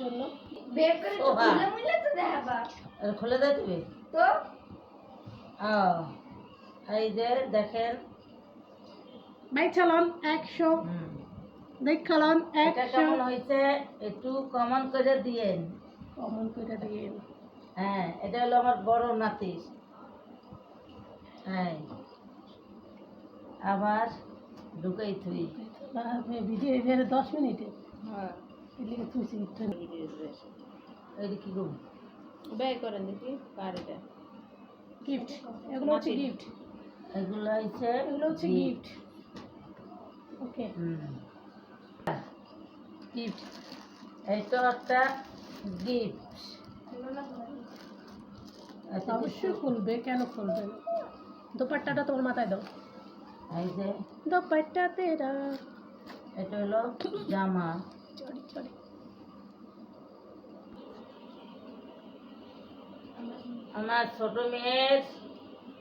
জন্য। বের করে তো খুলে মুলে তো দেখাবা। আর খুলে দাও তুমি তো এই যে দেখেন ভাই চালান 100 দেখ চালান এটা 100 কেমন হয়েছে একটু কমন করে দিয়েন। কমন করে দিয়ে হ্যাঁ এটা হলো আমার বড় নাতি। হ্যাঁ আবার ঢুকাই তুই ভিডিও এবারে 10 মিনিটে হ্যাঁ এদিকে তুই সিটটা এটা কি করবো বের করেন দেখি কার এটা। গিফট এগুলো হচ্ছে গিফট, এগুলো হচ্ছে এগুলো হচ্ছে গিফট। ওকে গিফট এটা একটা গিফট। অবশ্যই খুলবে, কেন খুলবে না? দোপাট্টাটা তোমার মাথায় দাও। এই যে দোপাট্টা তেরা এটা হলো জামা। চড়ি চড়ি আমার ছোট মেয়ের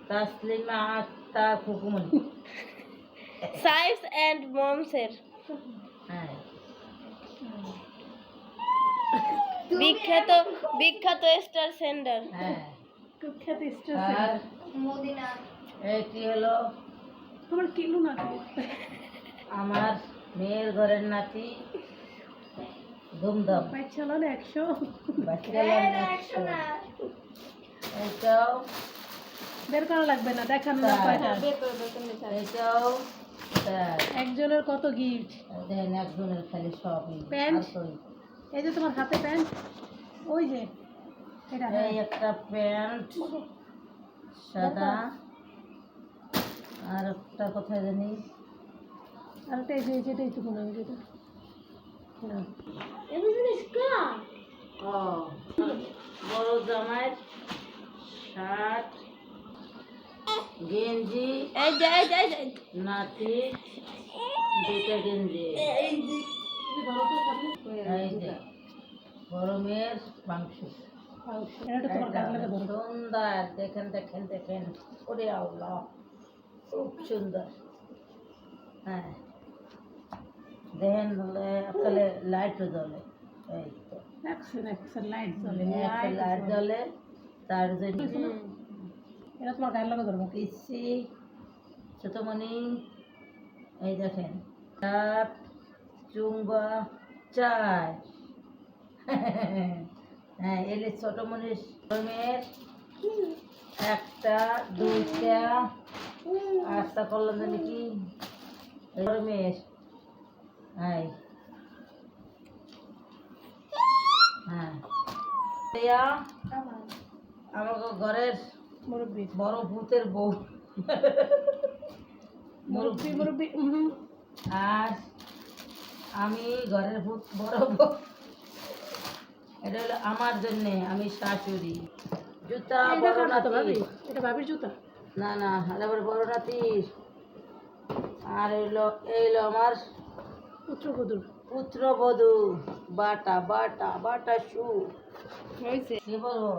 তাসলিমা আক্তার খুকুমনি। সাইজ এন্ড মমসের হ্যাঁ বিখ্যাত বিখ্যাত স্টার সেন্টার। হ্যাঁ কুখ্যাত স্টার আর মদিনা। এটি হলো তোমার কিলো না আমার মেয়ের ঘরের নাতি ধুমধাম। বাইক চালানো 100 এইটাও বের করা লাগবে না, দেখানো না কয়টা। এইটাও তাই। একজনের কত গিফট। দেখেন একজনের খালি সবই প্যান্ট? আসল। এই যে তোমার হাতে প্যান্ট, ওই যে এটা এই একটা প্যান্ট সাদা, আর একটা কোথায় জানি আর একটা এই যে যেটাই তো মনে হয় যেটা না ও বড় জামাই শার্ট গেঞ্জি এই যে নাতি দুইটা গেঞ্জি। এই যে বড় মেয়ের মাংস এটা তোমার কাটলাকে ধরো। সুন্দর। দেখেন দেখেন দেখেন ওরে আল্লাহ খুব সুন্দর। হ্যাঁ দেখেন তাহলে লাইটও জ্বলে। এই তো একশো লাইট জ্বলে। লাইট জ্বলে তার জন্য এটা তোমার গায়ের লাগে ধরবো। পিসি ছোটমণি এই দেখেন কাপ চুঙ্গা চায়। হ্যাঁ এলে ছোটমণির মেয়ের একটা দুইটা আটটা করলাম জানি কি বড় মেয়ের। হ্যাঁ হ্যাঁ আমাকে ঘরের মুরব্বি বড় ভূতের বউ মুরব্বি মুরব্বি আর আমি ঘরের ভূত বড় বউ। এটা হলো আমার জন্যে, আমি শাশুড়ি। জুতা বড় নাতি। এটা ভাবির জুতা। না না এটা আবার বড় নাতির। আর এই হলো আমার পুত্রবধূর। পুত্রবধূ বাটা বাটা বাটা শু। হয়েছে কি বলবো